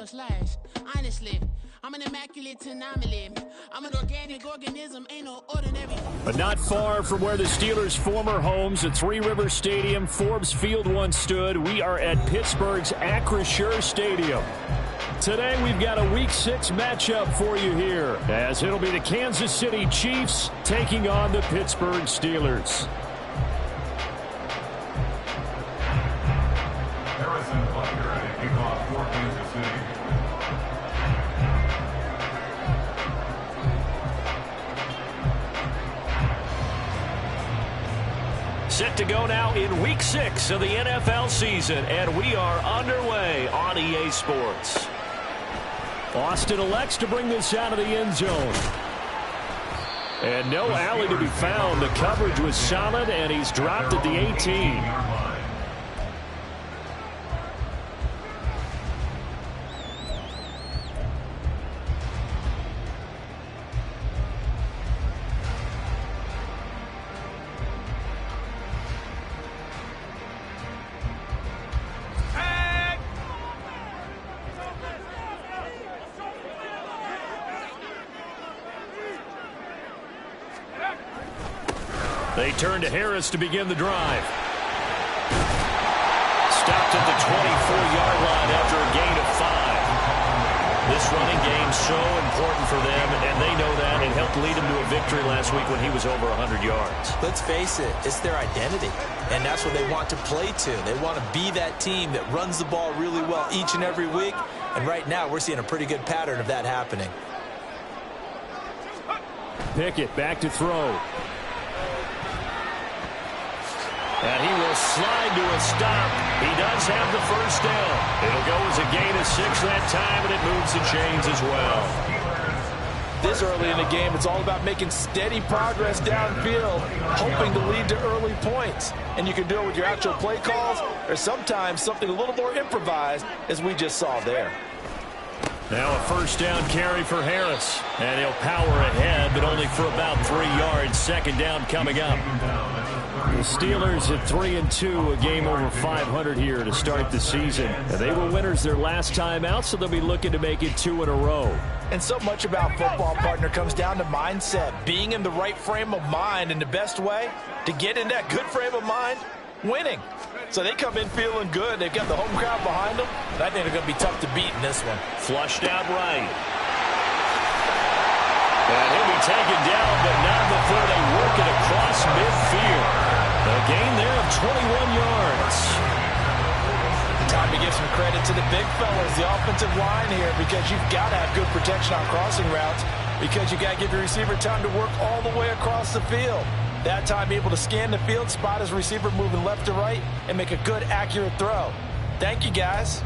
feels lies. Honestly, I'm an immaculate anomaly. I'm an organic organism, ain't no ordinary. But not far from where the Steelers' former homes at Three Rivers Stadium, Forbes Field once stood, we are at Pittsburgh's Acrisure Stadium. Today we've got a Week 6 matchup for you here, as it'll be the Kansas City Chiefs taking on the Pittsburgh Steelers. Set to go now in Week 6 of the NFL season, and we are underway on EA Sports. Austin elects to bring this out of the end zone. And no alley to be found. The coverage was solid, and he's dropped at the 18. They turn to Harris to begin the drive. Stopped at the 24-yard line after a gain of 5. This running game so important for them, and they know that. It helped lead them to a victory last week when he was over 100 yards. Let's face it, it's their identity, and that's what they want to play to. They want to be that team that runs the ball really well each and every week, and right now we're seeing a pretty good pattern of that happening. Pickett back to throw. And he will slide to a stop. He does have the first down. It'll go as a gain of 6 that time, and it moves the chains as well. This early in the game, it's all about making steady progress downfield, hoping to lead to early points. And you can do it with your actual play calls, or sometimes something a little more improvised, as we just saw there. Now a first down carry for Harris. And he'll power ahead, but only for about 3 yards. Second down coming up. The Steelers at 3-2, a game over 500 here to start the season. And they were winners their last time out, so they'll be looking to make it 2 in a row. And so much about football, partner, comes down to mindset. Being in the right frame of mind, and the best way to get in that good frame of mind, winning. So they come in feeling good. They've got the home crowd behind them. And I think they're going to be tough to beat in this one. Flushed out right. And he'll be taken down, but not before they work it across midfield. A gain there of 21 yards. Time to give some credit to the big fellas, the offensive line here, because you've got to have good protection on crossing routes, because you got to give your receiver time to work all the way across the field. That time able to scan the field, spot his receiver moving left to right, and make a good, accurate throw. Thank you, guys.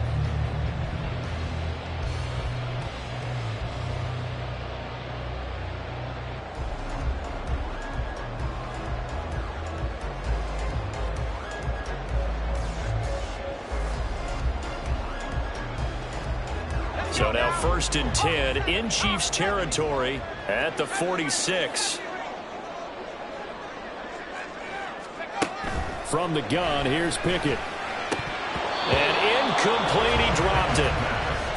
So now 1st and 10 in Chiefs territory at the 46. From the gun, here's Pickett. And incomplete, he dropped it.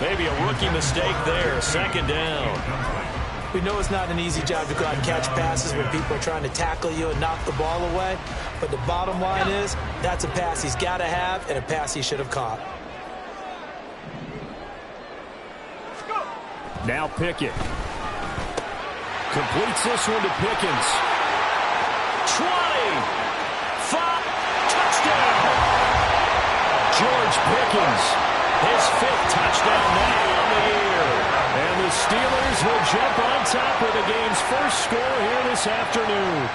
Maybe a rookie mistake there. Second down. We know it's not an easy job to go out and catch passes when people are trying to tackle you and knock the ball away. But the bottom line is, that's a pass he's got to have and a pass he should have caught. Now Pickett. Completes this one to Pickens. 20. 5. Touchdown. George Pickens. His 5th touchdown now on the year. And the Steelers will jump on top of the game's first score here this afternoon.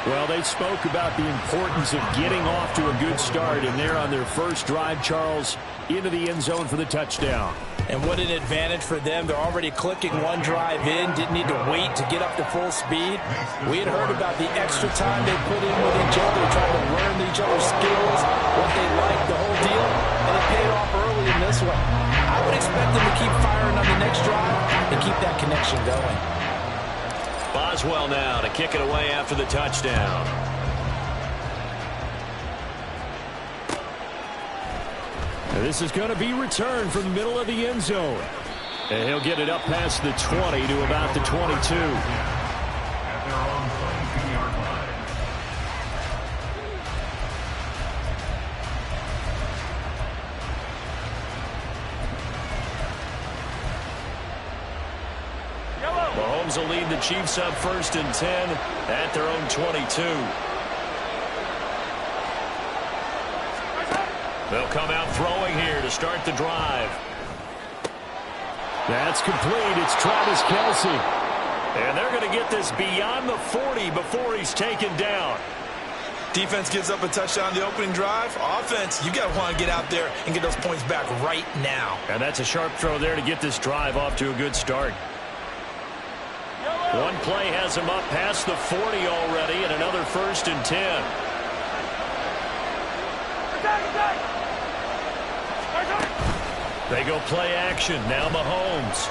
Well, they spoke about the importance of getting off to a good start, and they're on their first drive, Charles, into the end zone for the touchdown. And what an advantage for them. They're already clicking one drive in, didn't need to wait to get up to full speed. We had heard about the extra time they put in with each other, trying to learn each other's skills, what they like, the whole deal, and it paid off early in this one. I would expect them to keep firing on the next drive and keep that connection going. Boswell now to kick it away after the touchdown. This is going to be returned from the middle of the end zone. And he'll get it up past the 20 to about the 22. Mahomes will lead the Chiefs up 1st and 10 at their own 22. They'll come out throwing here to start the drive. That's complete. It's Travis Kelce. And they're going to get this beyond the 40 before he's taken down. Defense gives up a touchdown the opening drive. Offense, you got to want to get out there and get those points back right now. And that's a sharp throw there to get this drive off to a good start. One play has him up past the 40 already, and another 1st and 10. They go play action. Now Mahomes.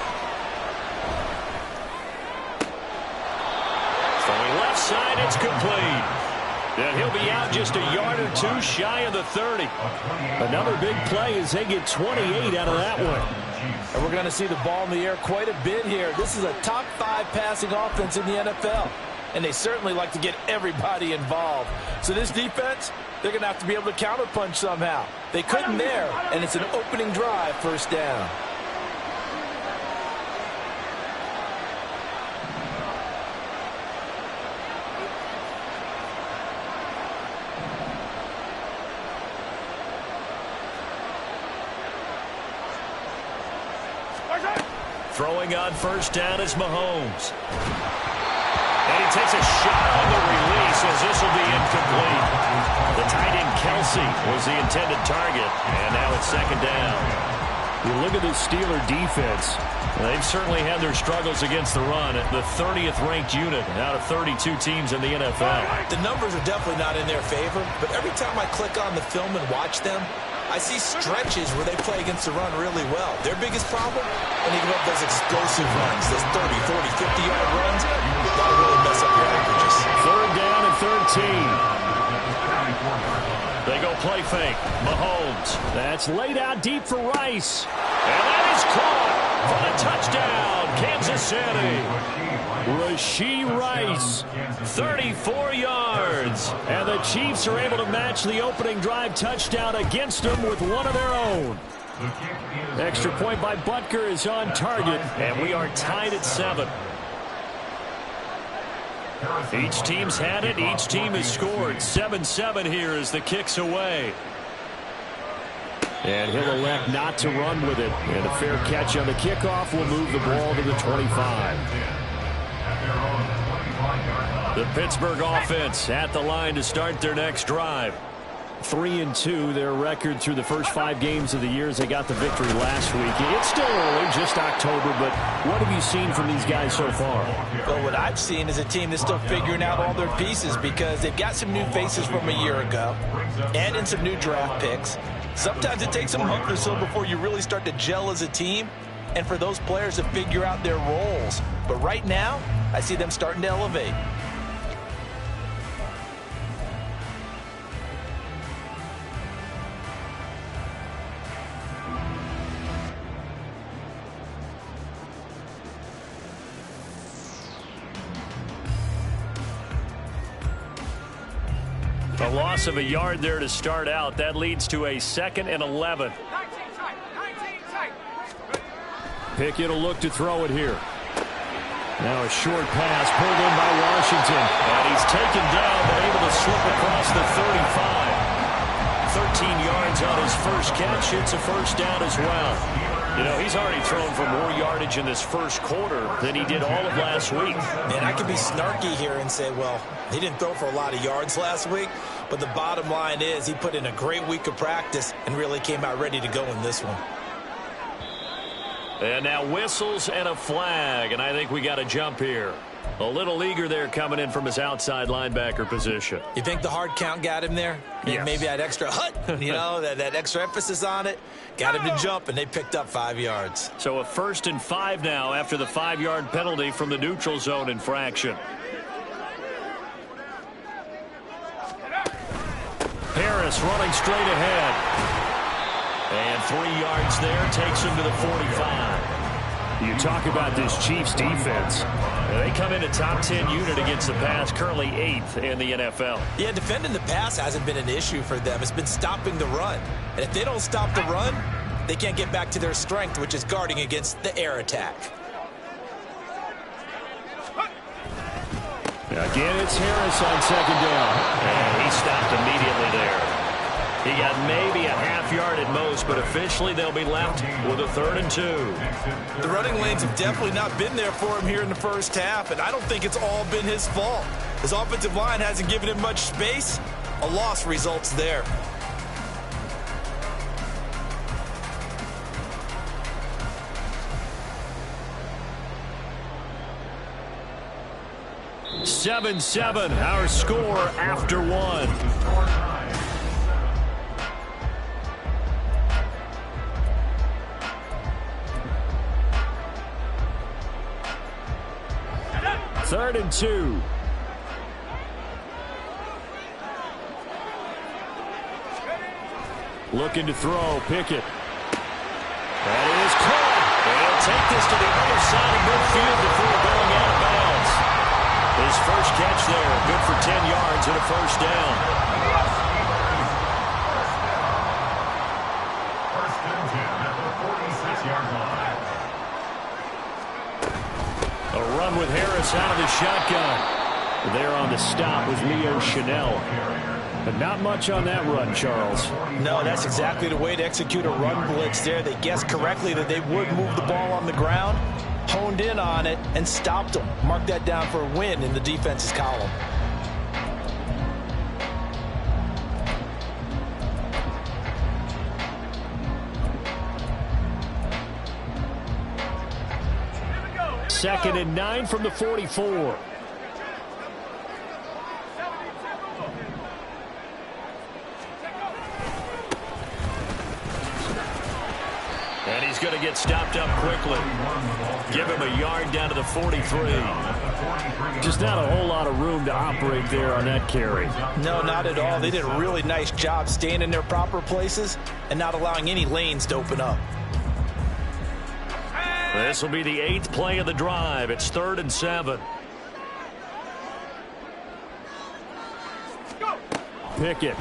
Throwing left side, it's complete. And he'll be out just a yard or two shy of the 30. Another big play as they get 28 out of that one. And we're going to see the ball in the air quite a bit here. This is a top 5 passing offense in the NFL. And they certainly like to get everybody involved. So this defense, they're going to have to be able to counterpunch somehow. They couldn't there, and it's an opening drive, 1st down. Throwing on 1st down is Mahomes. And he takes a shot on the release as this will be incomplete. The tight end Kelce was the intended target, and now it's 2nd down. You look at this Steeler defense. They've certainly had their struggles against the run. The 30th ranked unit out of 32 teams in the NFL. The numbers are definitely not in their favor, but every time I click on the film and watch them, I see stretches where they play against the run really well. Their biggest problem, when they give up those explosive runs, those 30, 40, 50-yard runs, that'll really mess up your averages. 3rd down and 13. They go play fake. Mahomes. That's laid out deep for Rice. And that is caught for the touchdown, Kansas City. Rashee Rice, 34 yards. And the Chiefs are able to match the opening drive touchdown against them with one of their own. Extra point by Butker is on target, and we are tied at 7. Each team's had it. Each team has scored. 7-7 here as the kick's away. And he'll elect not to run with it. And a fair catch on the kickoff will move the ball to the 25. The Pittsburgh offense at the line to start their next drive. 3-2, their record through the first 5 games of the year as they got the victory last week. It's still early, just October, but what have you seen from these guys so far? Well, what I've seen is a team that's still figuring out all their pieces because they've got some new faces from a year ago and in some new draft picks. Sometimes it takes a month or so before you really start to gel as a team and for those players to figure out their roles. But right now, I see them starting to elevate. A loss of a yard there to start out. That leads to a 2nd and 11. Pickett will look to throw it here. Now a short pass pulled in by Washington. And he's taken down but able to slip across the 35. 13 yards on his first catch. It's a 1st down as well. You know, he's already thrown for more yardage in this first quarter than he did all of last week. And I could be snarky here and say, well, he didn't throw for a lot of yards last week, but the bottom line is he put in a great week of practice and really came out ready to go in this one. And now whistles and a flag, and I think we got a jump here. A little eager there coming in from his outside linebacker position. You think the hard count got him there? Yes. Maybe that extra you know, that extra emphasis on it. Got him to jump, and they picked up 5 yards. So a 1st and 5 now after the 5-yard penalty from the neutral zone infraction. Harris running straight ahead. And 3 yards there takes him to the 45. You talk about this Chiefs defense. They come in a top 10 unit against the pass, currently 8th in the NFL. Yeah, defending the pass hasn't been an issue for them. It's been stopping the run. And if they don't stop the run, they can't get back to their strength, which is guarding against the air attack. Again, it's Harris on second down. And he stopped immediately there. He got maybe a half yard at most, but officially they'll be left with a 3rd and 2. The running lanes have definitely not been there for him here in the first half, and I don't think it's all been his fault. His offensive line hasn't given him much space. A loss results there. Seven, our score after 1. Third and 2. Looking to throw, Pickett. That is caught. They'll take this to the other side of midfield before going out of bounds. His first catch there, good for 10 yards and a first down. First and 10 at the 46-yard line. A run with Harris out of the shotgun. There on the stop with Leo Chanel. But not much on that run, Charles. No, that's exactly the way to execute a run blitz there. They guessed correctly that they would move the ball on the ground, honed in on it, and stopped them. Mark that down for a win in the defense's column. Second and 9 from the 44. And he's going to get stopped up quickly. Give him a yard down to the 43. Just not a whole lot of room to operate there on that carry. No, not at all. They did a really nice job staying in their proper places and not allowing any lanes to open up. This will be the 8th play of the drive. It's 3rd and 7. Pickett.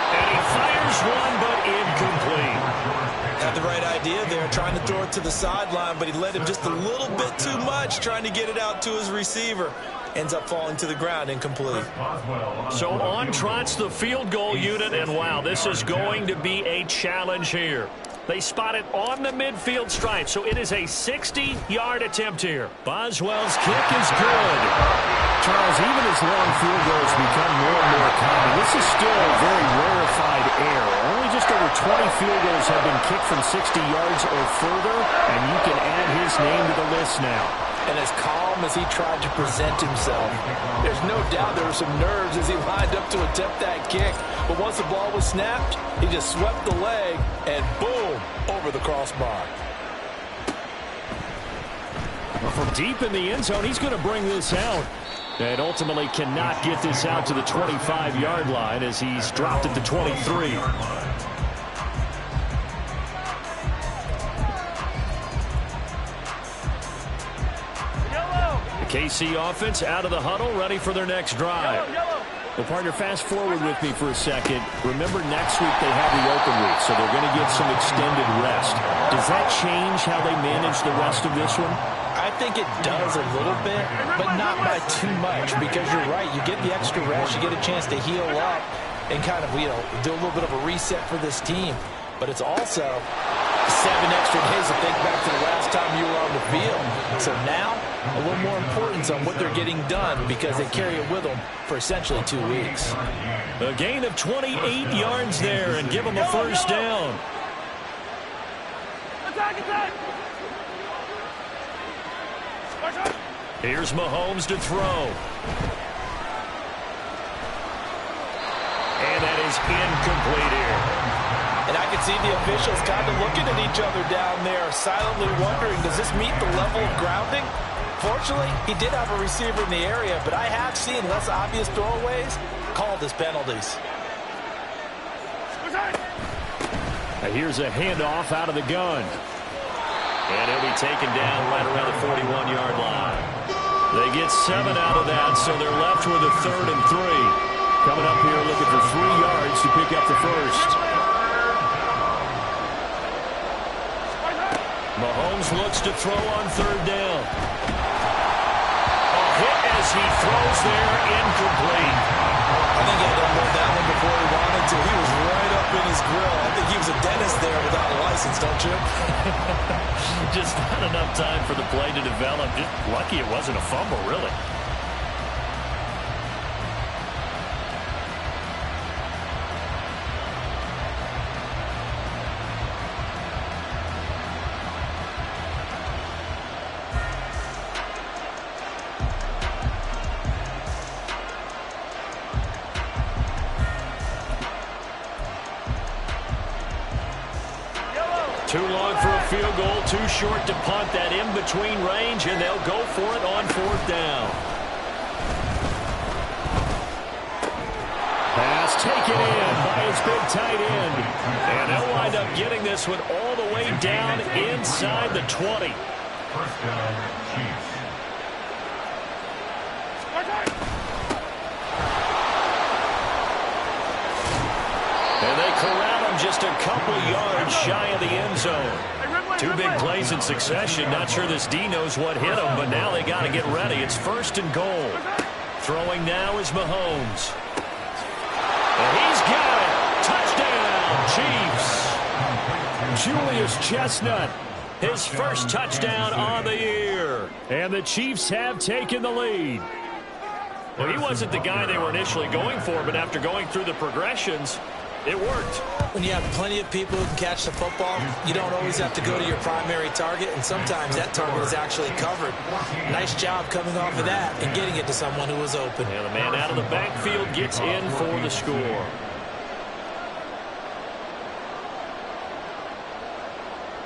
And he fires one, but incomplete. Had the right idea there, trying to throw it to the sideline, but he led him just a little bit too much, trying to get it out to his receiver. Ends up falling to the ground, incomplete. So on trots the field goal unit, and wow, this is going to be a challenge here. They spot it on the midfield stripe, so it is a 60-yard attempt here. Boswell's kick is good. Charles, even as long field goals become more and more common, this is still a very rarefied error. Only just over 20 field goals have been kicked from 60 yards or further, and you can add his name to the list now. And as calm as he tried to present himself, there's no doubt there were some nerves as he lined up to attempt that kick. But once the ball was snapped, he just swept the leg and boom, over the crossbar. Well, from deep in the end zone, he's going to bring this out. And ultimately cannot get this out to the 25-yard line as he's dropped at the 23. KC offense out of the huddle, ready for their next drive. Well, partner, fast forward with me for a second. Remember, next week they have the open week, so they're going to get some extended rest. Does that change how they manage the rest of this one? I think it does a little bit, but not by too much, because you're right. You get the extra rest, you get a chance to heal up and kind of, do a little bit of a reset for this team. But it's also 7 extra days to think back to the last time you were on the field. So now, a little more importance on what they're getting done because they carry it with them for essentially 2 weeks. A gain of 28 yards there and give them a first down. Here's Mahomes to throw. And that is incomplete here. And I can see the officials kind of looking at each other down there, silently wondering, does this meet the level of grounding? Fortunately, he did have a receiver in the area, but I have seen less obvious throwaways called as penalties. And here's a handoff out of the gun. And he'll be taken down right around the 41-yard line. They get 7 out of that, so they're left with a 3rd and 3. Coming up here looking for 3 yards to pick up the first. Mahomes looks to throw on 3rd down. A hit as he throws there, incomplete. I think he had to unload that one before he wanted to. He was right up in his grill. I think he was a dentist there without a license, don't you? Just not enough time for the play to develop. Just lucky it wasn't a fumble, really. Too long for a field goal, too short to punt. That in-between range, and they'll go for it on 4th down. Pass taken in by his big tight end. And they'll wind up getting this one all the way down inside the 20. 1st down, Chiefs. And they corral him just a couple yards shy of the end zone. 2 big plays in succession. Not sure this D knows what hit him, but now they got to get ready. It's 1st and goal. Throwing now is Mahomes. And he's got it. Touchdown, Chiefs. Julius Chestnut. His first touchdown on the year. And the Chiefs have taken the lead. Well, he wasn't the guy they were initially going for, but after going through the progressions, it worked. When you have plenty of people who can catch the football, you don't always have to go to your primary target, and sometimes that target is actually covered. Nice job coming off of that and getting it to someone who was open. And the man out of the backfield gets in for the score.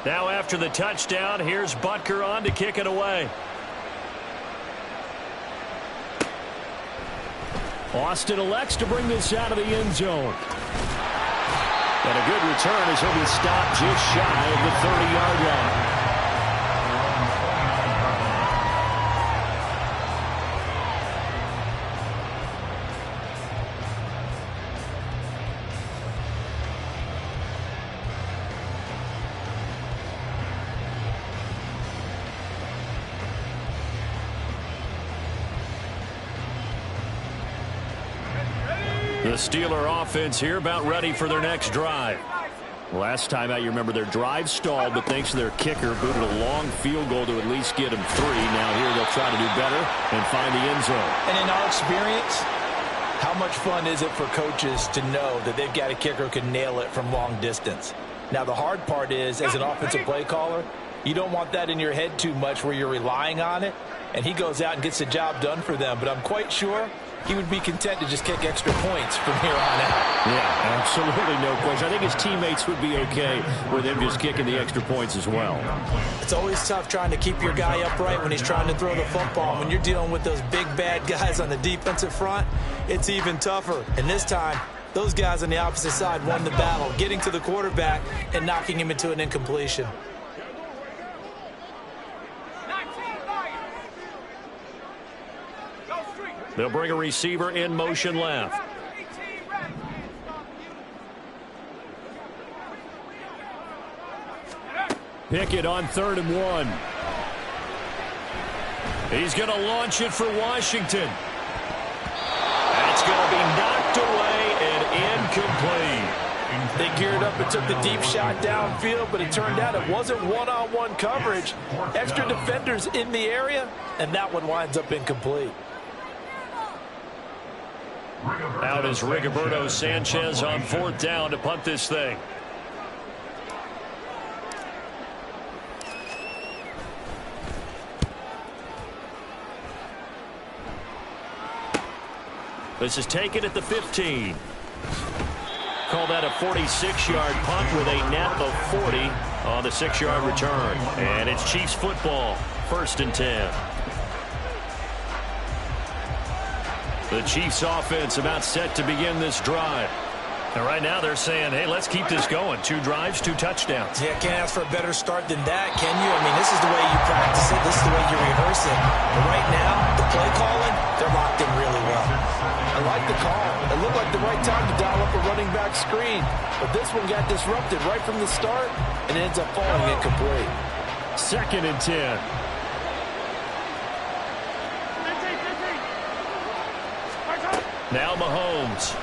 Now after the touchdown, here's Butker on to kick it away. Austin elects to bring this out of the end zone. And a good return as he'll be stopped just shy of the 30-yard line. The Steeler offense here about ready for their next drive. Last time out, you remember their drive stalled, but thanks to their kicker, booted a long field goal to at least get them 3. Now here they'll try to do better and find the end zone. And in our experience, how much fun is it for coaches to know that they've got a kicker who can nail it from long distance? Now the hard part is, as an offensive play caller, you don't want that in your head too much where you're relying on it, and he goes out and gets the job done for them. But I'm quite sure he would be content to just kick extra points from here on out. Yeah, absolutely no question. I think his teammates would be okay with him just kicking the extra points as well. It's always tough trying to keep your guy upright when he's trying to throw the football. When you're dealing with those big, bad guys on the defensive front, it's even tougher. And this time, those guys on the opposite side won the battle, getting to the quarterback and knocking him into an incompletion. They'll bring a receiver in motion left. Pickett on 3rd and 1. He's going to launch it for Washington. That's going to be knocked away and incomplete. They geared up and took the deep shot downfield, but it turned out it wasn't one-on-one coverage. Extra defenders in the area, and that one winds up incomplete. Out is Rigoberto Sanchez on 4th down to punt this thing. This is taken at the 15. Call that a 46-yard punt with a net of 40 on the 6-yard return. And it's Chiefs football, 1st and 10. The Chiefs offense about set to begin this drive. And right now they're saying, hey, let's keep this going. 2 drives, 2 touchdowns. Yeah, can't ask for a better start than that, can you? I mean, this is the way you practice it. This is the way you rehearse it. But right now, the play calling, they're locked in really well. I like the call. It looked like the right time to dial up a running back screen. But this one got disrupted right from the start and ends up falling incomplete. 2nd and 10. Now Mahomes.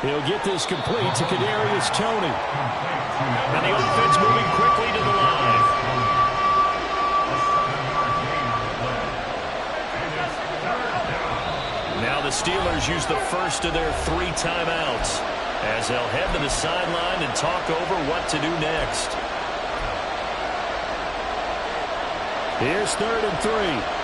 He'll get this complete to Kadarius Toney. And the offense moving quickly to the line. Now the Steelers use the first of their 3 timeouts as they'll head to the sideline and talk over what to do next. Here's 3rd and 3.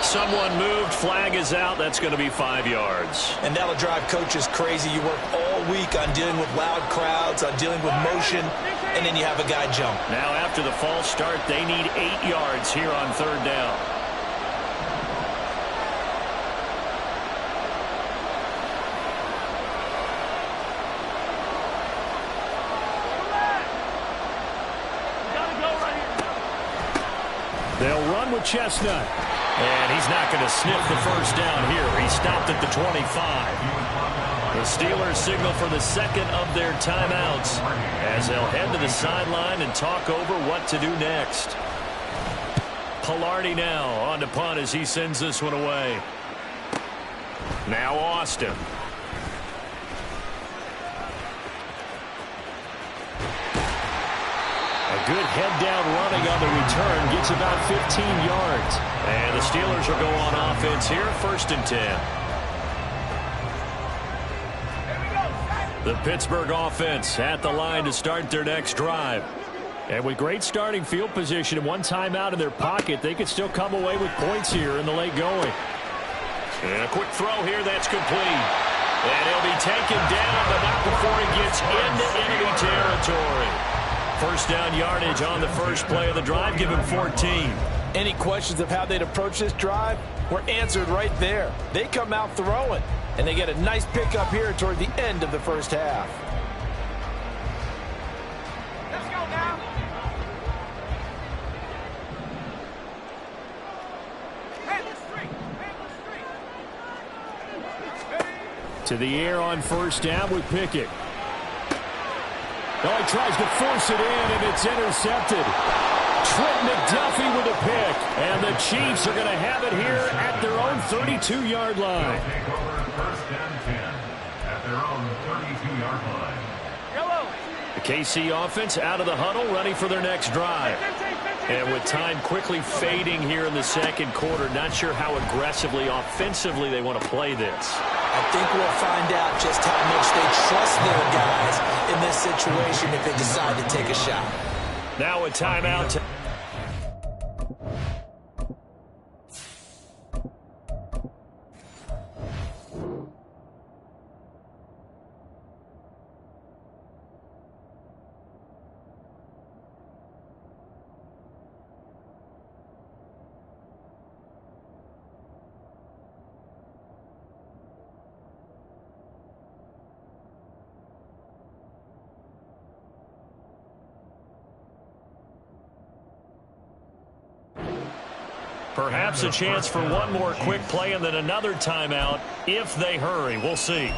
Someone moved. Flag is out. That's going to be 5 yards. And that'll drive coaches crazy. You work all week on dealing with loud crowds, on dealing with motion, and then you have a guy jump. Now after the false start, they need 8 yards here on 3rd down. They'll run with Chestnut. And he's not going to sniff the first down here. He stopped at the 25. The Steelers signal for the 2nd of their timeouts as they'll head to the sideline and talk over what to do next. Pilardi now on to punt as he sends this one away. Now Austin. A good head-down running on the return gets about 15 yards. And the Steelers will go on offense here, 1st and 10. The Pittsburgh offense at the line to start their next drive. And with great starting field position and 1 timeout in their pocket, they could still come away with points here in the late going. And a quick throw here, that's complete. And he'll be taken down, but not before he gets into enemy territory. 1st down yardage on the first play of the drive. Give him 14. Any questions of how they'd approach this drive were answered right there. They come out throwing, and they get a nice pickup here toward the end of the first half. Let's go now. To the air on 1st down with Pickett. Oh, he tries to force it in, and it's intercepted. Trent McDuffie with a pick. And the Chiefs are going to have it here at their own 32-yard line. Take over 1st and 10 at their own 32-yard line. The KC offense out of the huddle, ready for their next drive. And with time quickly fading here in the 2nd quarter, not sure how aggressively, offensively they want to play this. I think we'll find out just how much they trust their guys in this situation if they decide to take a shot. Now a timeout. Perhaps a chance for one more quick play and then another timeout if they hurry. We'll see.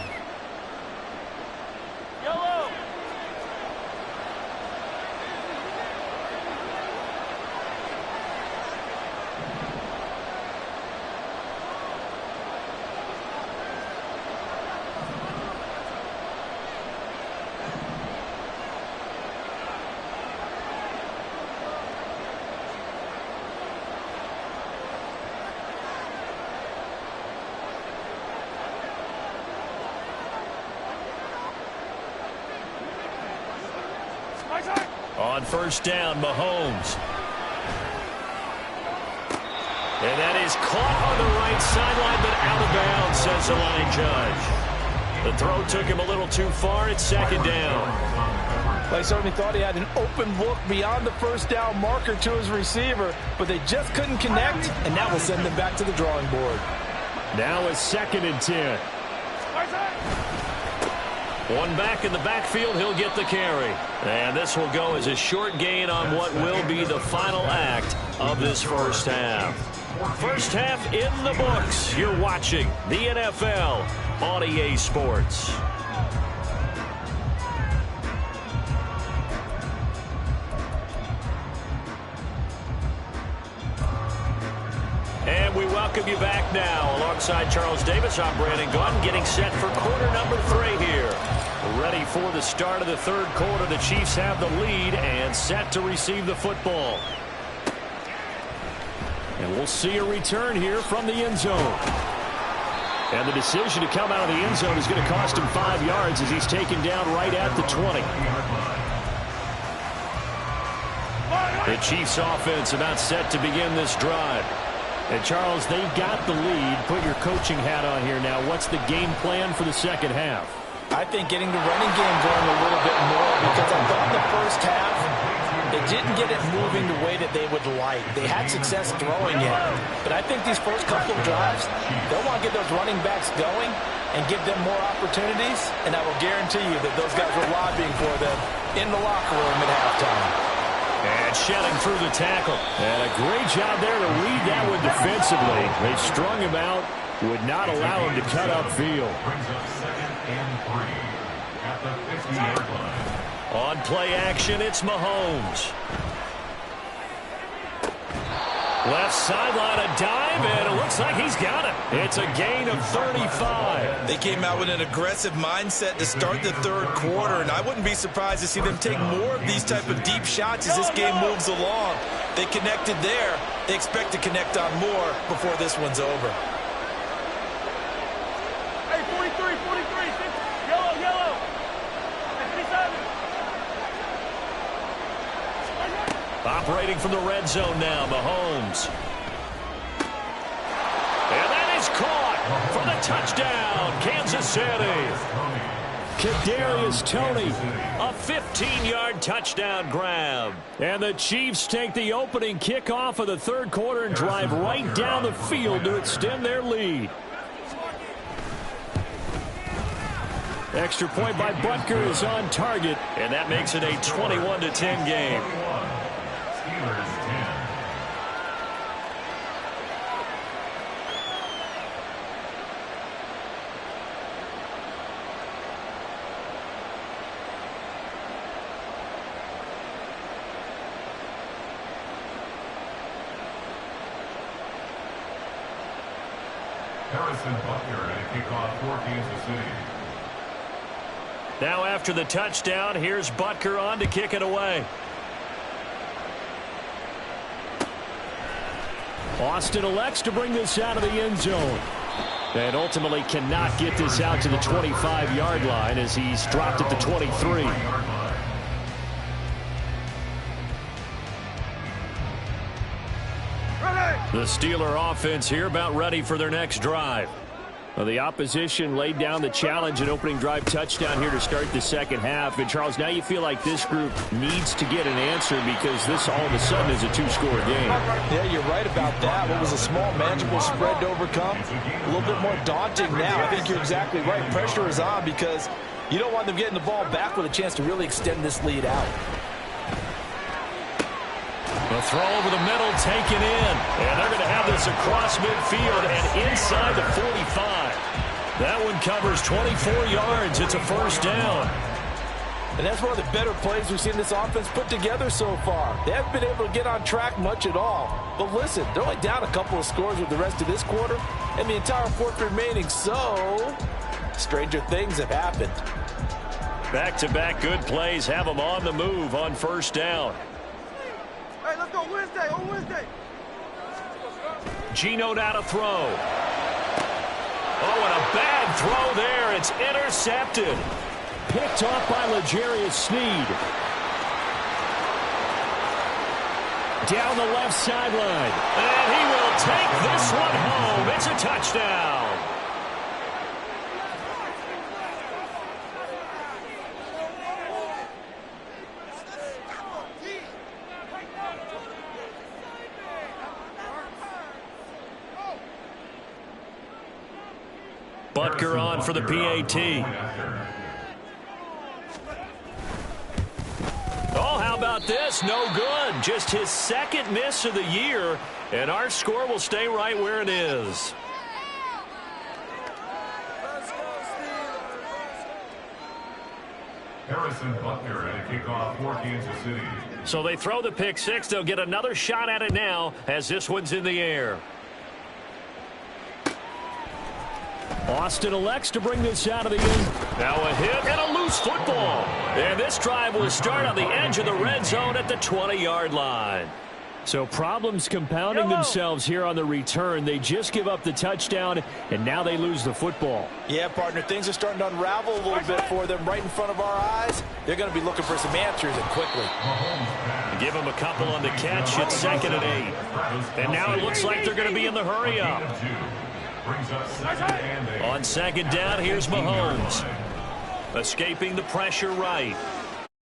On 1st down, Mahomes. And that is caught on the right sideline, but out of bounds, says the line judge. The throw took him a little too far. It's 2nd down. Well, he certainly thought he had an open look beyond the first down marker to his receiver, but they just couldn't connect, and that will send them back to the drawing board. Now it's 2nd and 10. One back in the backfield, he'll get the carry. And this will go as a short gain on what will be the final act of this first half. First half in the books. You're watching the NFL on EA Sports. And we welcome you back now. Alongside Charles Davis, I'm Brandon Gunn, getting set for quarter number 3 here. Ready for the start of the third quarter. The Chiefs have the lead and set to receive the football. And we'll see a return here from the end zone. And the decision to come out of the end zone is going to cost him 5 yards as he's taken down right at the 20. The Chiefs offense about set to begin this drive. And Charles, they've got the lead. Put your coaching hat on here now. What's the game plan for the second half? I think getting the running game going a little bit more, because I thought in the first half they didn't get it moving the way that they would like. They had success throwing it, but I think these first couple of drives, they'll want to get those running backs going and give them more opportunities, and I will guarantee you that those guys were lobbying for them in the locker room at halftime. And shedding through the tackle. And a great job there to read that one defensively. They strung him out, would not allow him to cut upfield. Brings up 2nd and 3 at the 50-yard line. On play action, it's Mahomes. Left sideline, a dive, and it looks like he's got it. It's a gain of 35. They came out with an aggressive mindset to start the third quarter, and I wouldn't be surprised to see them take more of these type of deep shots as this game moves along. They connected there. They expect to connect on more before this one's over. Hey, 43, 43, yellow. Hey, 57. Operating from the red zone now, Mahomes. And that is caught for the touchdown, Kansas City. Kadarius Toney. A 15-yard touchdown grab. And the Chiefs take the opening kickoff of the third quarter and drive right down the field to extend their lead. Extra point by Butker is on target. And that makes it a 21-10 game. Steelers 10. Harrison Butker and a kickoff for Kansas City. Now after the touchdown, here's Butker on to kick it away. Austin elects to bring this out of the end zone. And ultimately cannot get this out to the 25-yard line as he's dropped at the 23. The Steeler offense here about ready for their next drive. Well, the opposition laid down the challenge and opening drive touchdown here to start the second half. And, Charles, now you feel like this group needs to get an answer because this all of a sudden is a two-score game. Yeah, you're right about that. What was a small, manageable spread to overcome, a little bit more daunting now. I think you're exactly right. Pressure is on because you don't want them getting the ball back with a chance to really extend this lead out. The throw over the middle taken in. And they're going to have this across midfield and inside the 45. That one covers 24 yards. It's a first down. And that's one of the better plays we've seen this offense put together so far. They haven't been able to get on track much at all. But listen, they're only down a couple of scores with the rest of this quarter and the entire fourth remaining. So, stranger things have happened. Back-to-back good plays have them on the move on first down. Hey, let's go Wednesday, on Wednesday. Geno now to throw. Oh, and a bad throw there. It's intercepted. Picked off by L'Jarius Sneed. Down the left sideline. And he will take this one home. It's a touchdown. Butker on for the PAT. Oh, how about this? No good. Just his second miss of the year, and our score will stay right where it is. Harrison Butker at a kickoff for Kansas City. So they throw the pick six. They'll get another shot at it now as this one's in the air. Austin elects to bring this out of the end. Now a hit and a loose football. And this drive will start on the edge of the red zone at the 20-yard line. So problems compounding themselves here on the return. They just give up the touchdown, and now they lose the football. Yeah, partner, things are starting to unravel a little bit for them right in front of our eyes. They're going to be looking for some answers, and quickly. Give them a couple on the catch at 2nd and 8. And now it looks like they're going to be in the hurry up. On 2nd down, here's Mahomes. Escaping the pressure right.